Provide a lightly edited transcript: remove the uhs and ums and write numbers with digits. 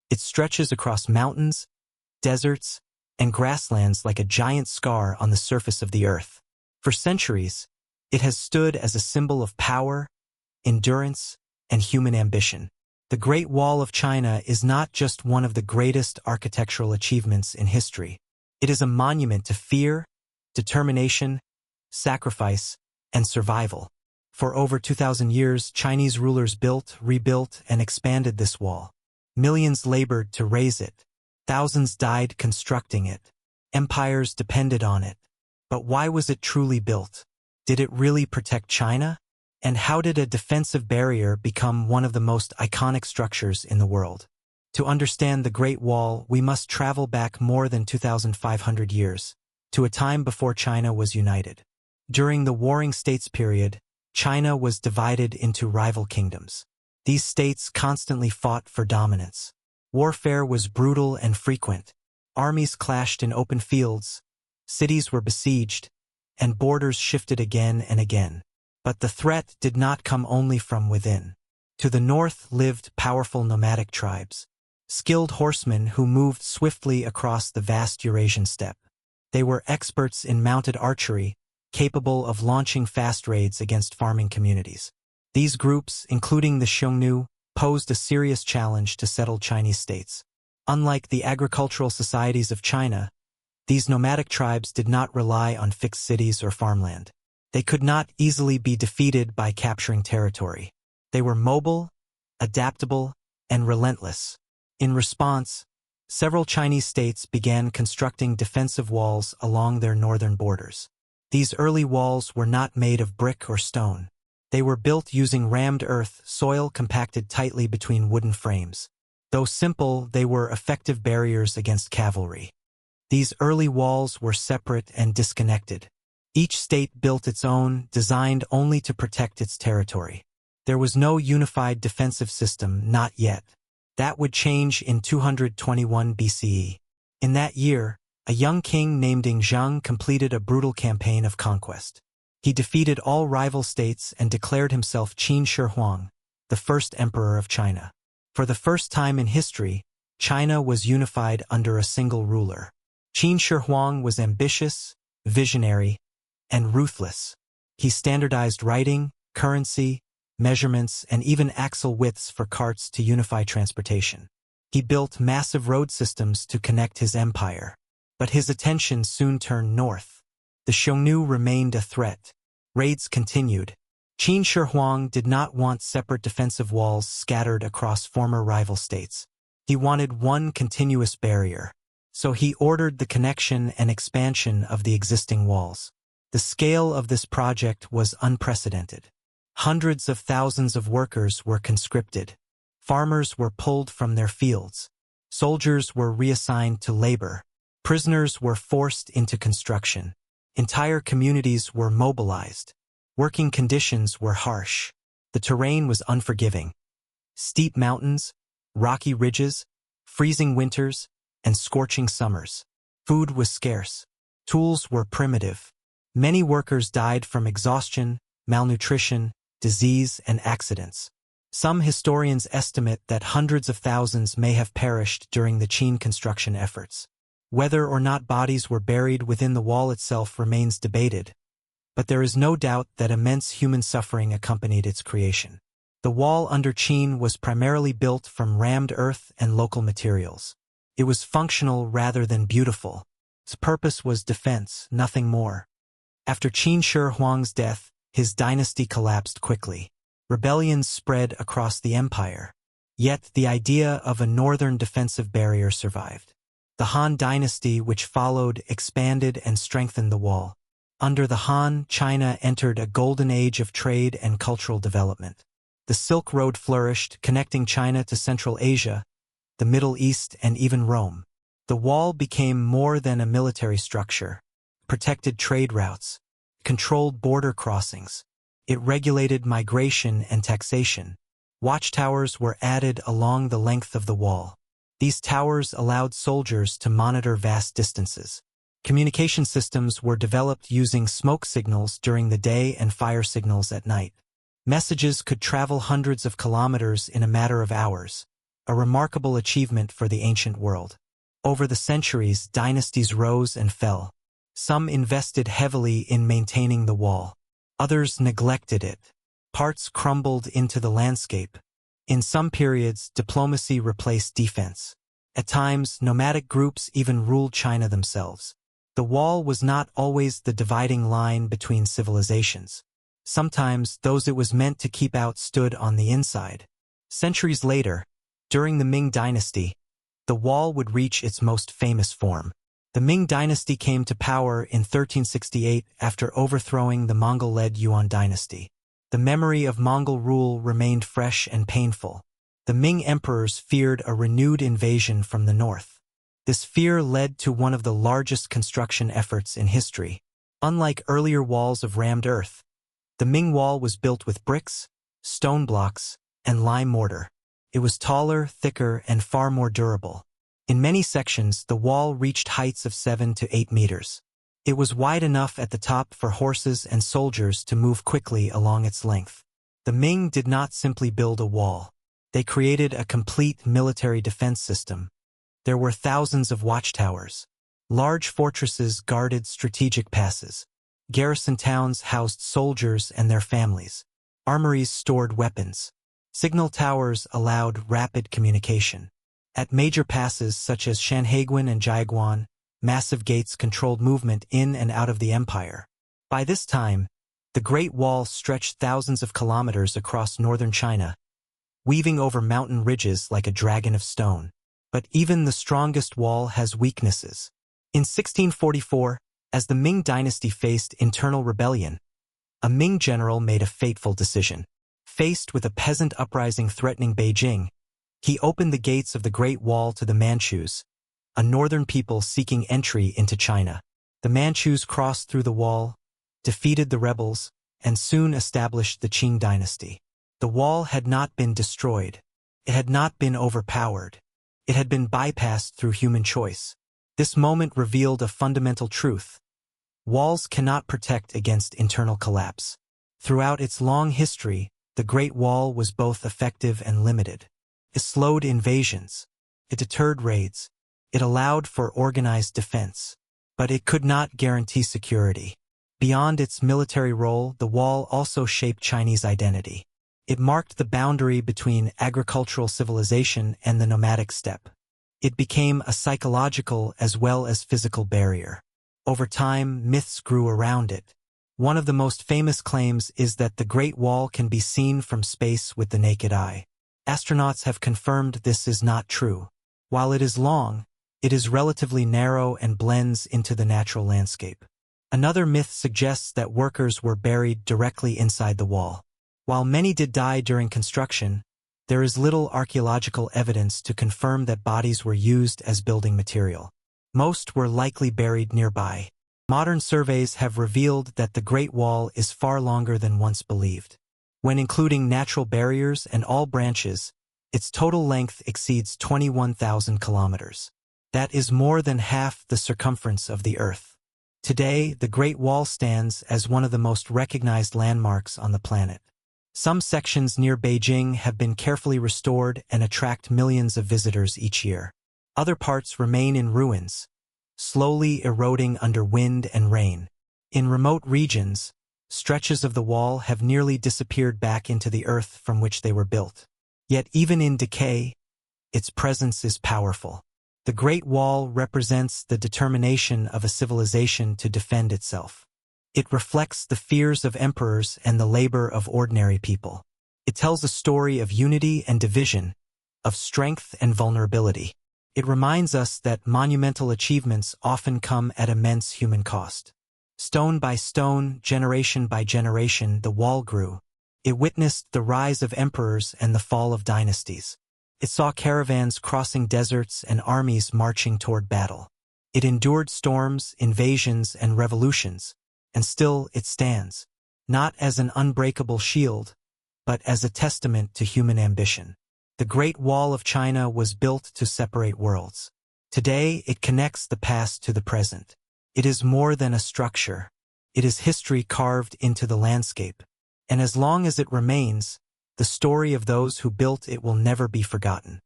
It stretches across mountains, deserts, and grasslands like a giant scar on the surface of the earth. For centuries, it has stood as a symbol of power, endurance, and human ambition. The Great Wall of China is not just one of the greatest architectural achievements in history. It is a monument to fear, determination, sacrifice, and survival. For over 2,000 years, Chinese rulers built, rebuilt, and expanded this wall. Millions labored to raise it. Thousands died constructing it. Empires depended on it. But why was it truly built? Did it really protect China? And how did a defensive barrier become one of the most iconic structures in the world? To understand the Great Wall, we must travel back more than 2,500 years, to a time before China was united. During the Warring States period, China was divided into rival kingdoms. These states constantly fought for dominance. Warfare was brutal and frequent. Armies clashed in open fields, cities were besieged, and borders shifted again and again. But the threat did not come only from within. To the north lived powerful nomadic tribes, skilled horsemen who moved swiftly across the vast Eurasian steppe. They were experts in mounted archery, capable of launching fast raids against farming communities. These groups, including the Xiongnu, posed a serious challenge to settled Chinese states. Unlike the agricultural societies of China, these nomadic tribes did not rely on fixed cities or farmland. They could not easily be defeated by capturing territory. They were mobile, adaptable, and relentless. In response, several Chinese states began constructing defensive walls along their northern borders. These early walls were not made of brick or stone. They were built using rammed earth, soil compacted tightly between wooden frames. Though simple, they were effective barriers against cavalry. These early walls were separate and disconnected. Each state built its own, designed only to protect its territory. There was no unified defensive system, not yet. That would change in 221 BCE. In that year, a young king named Yingzheng completed a brutal campaign of conquest. He defeated all rival states and declared himself Qin Shi Huang, the first emperor of China. For the first time in history, China was unified under a single ruler. Qin Shi Huang was ambitious, visionary, and ruthless. He standardized writing, currency, measurements, and even axle widths for carts to unify transportation. He built massive road systems to connect his empire. But his attention soon turned north. The Xiongnu remained a threat. Raids continued. Qin Shi Huang did not want separate defensive walls scattered across former rival states. He wanted one continuous barrier. So he ordered the connection and expansion of the existing walls. The scale of this project was unprecedented. Hundreds of thousands of workers were conscripted. Farmers were pulled from their fields. Soldiers were reassigned to labor. Prisoners were forced into construction. Entire communities were mobilized. Working conditions were harsh. The terrain was unforgiving. Steep mountains, rocky ridges, freezing winters, and scorching summers. Food was scarce. Tools were primitive. Many workers died from exhaustion, malnutrition, disease, and accidents. Some historians estimate that hundreds of thousands may have perished during the Qin construction efforts. Whether or not bodies were buried within the wall itself remains debated, but there is no doubt that immense human suffering accompanied its creation. The wall under Qin was primarily built from rammed earth and local materials. It was functional rather than beautiful. Its purpose was defense, nothing more. After Qin Shi Huang's death, his dynasty collapsed quickly. Rebellions spread across the empire. Yet the idea of a northern defensive barrier survived. The Han dynasty, which followed, expanded and strengthened the wall. Under the Han, China entered a golden age of trade and cultural development. The Silk Road flourished, connecting China to Central Asia, the Middle East, and even Rome. The wall became more than a military structure. It protected trade routes, controlled border crossings. It regulated migration and taxation. Watchtowers were added along the length of the wall. These towers allowed soldiers to monitor vast distances. Communication systems were developed using smoke signals during the day and fire signals at night. Messages could travel hundreds of kilometers in a matter of hours. a remarkable achievement for the ancient world. Over the centuries, dynasties rose and fell. Some invested heavily in maintaining the wall. Others neglected it. Parts crumbled into the landscape. In some periods, diplomacy replaced defense. At times, nomadic groups even ruled China themselves. The wall was not always the dividing line between civilizations. Sometimes, those it was meant to keep out stood on the inside. Centuries later, during the Ming Dynasty, the wall would reach its most famous form. The Ming Dynasty came to power in 1368 after overthrowing the Mongol-led Yuan Dynasty. The memory of Mongol rule remained fresh and painful. The Ming emperors feared a renewed invasion from the north. This fear led to one of the largest construction efforts in history. Unlike earlier walls of rammed earth, the Ming Wall was built with bricks, stone blocks, and lime mortar. It was taller, thicker, and far more durable. In many sections, the wall reached heights of 7 to 8 meters. It was wide enough at the top for horses and soldiers to move quickly along its length. The Ming did not simply build a wall. They created a complete military defense system. There were thousands of watchtowers. Large fortresses guarded strategic passes. Garrison towns housed soldiers and their families. Armories stored weapons. Signal towers allowed rapid communication. At major passes such as Shanhaiguan and Jiaguan, massive gates controlled movement in and out of the empire. By this time, the Great Wall stretched thousands of kilometers across northern China, weaving over mountain ridges like a dragon of stone. But even the strongest wall has weaknesses. In 1644, as the Ming Dynasty faced internal rebellion, a Ming general made a fateful decision. Faced with a peasant uprising threatening Beijing, he opened the gates of the Great Wall to the Manchus, a northern people seeking entry into China. The Manchus crossed through the wall, defeated the rebels, and soon established the Qing dynasty. The wall had not been destroyed. It had not been overpowered. It had been bypassed through human choice. This moment revealed a fundamental truth. Walls cannot protect against internal collapse. Throughout its long history, the Great Wall was both effective and limited. It slowed invasions. It deterred raids. It allowed for organized defense. But it could not guarantee security. Beyond its military role, the wall also shaped Chinese identity. It marked the boundary between agricultural civilization and the nomadic steppe. It became a psychological as well as physical barrier. Over time, myths grew around it. One of the most famous claims is that the Great Wall can be seen from space with the naked eye. Astronauts have confirmed this is not true. While it is long, it is relatively narrow and blends into the natural landscape. Another myth suggests that workers were buried directly inside the wall. While many did die during construction, there is little archaeological evidence to confirm that bodies were used as building material. Most were likely buried nearby. Modern surveys have revealed that the Great Wall is far longer than once believed. When including natural barriers and all branches, its total length exceeds 21,000 kilometers. That is more than half the circumference of the Earth. Today, the Great Wall stands as one of the most recognized landmarks on the planet. Some sections near Beijing have been carefully restored and attract millions of visitors each year. Other parts remain in ruins, slowly eroding under wind and rain. In remote regions, stretches of the wall have nearly disappeared back into the earth from which they were built. Yet even in decay, its presence is powerful. The Great Wall represents the determination of a civilization to defend itself. It reflects the fears of emperors and the labor of ordinary people. It tells a story of unity and division, of strength and vulnerability. It reminds us that monumental achievements often come at immense human cost. Stone by stone, generation by generation, the wall grew. It witnessed the rise of emperors and the fall of dynasties. It saw caravans crossing deserts and armies marching toward battle. It endured storms, invasions, and revolutions, and still it stands, not as an unbreakable shield, but as a testament to human ambition. The Great Wall of China was built to separate worlds. Today, it connects the past to the present. It is more than a structure. It is history carved into the landscape. And as long as it remains, the story of those who built it will never be forgotten.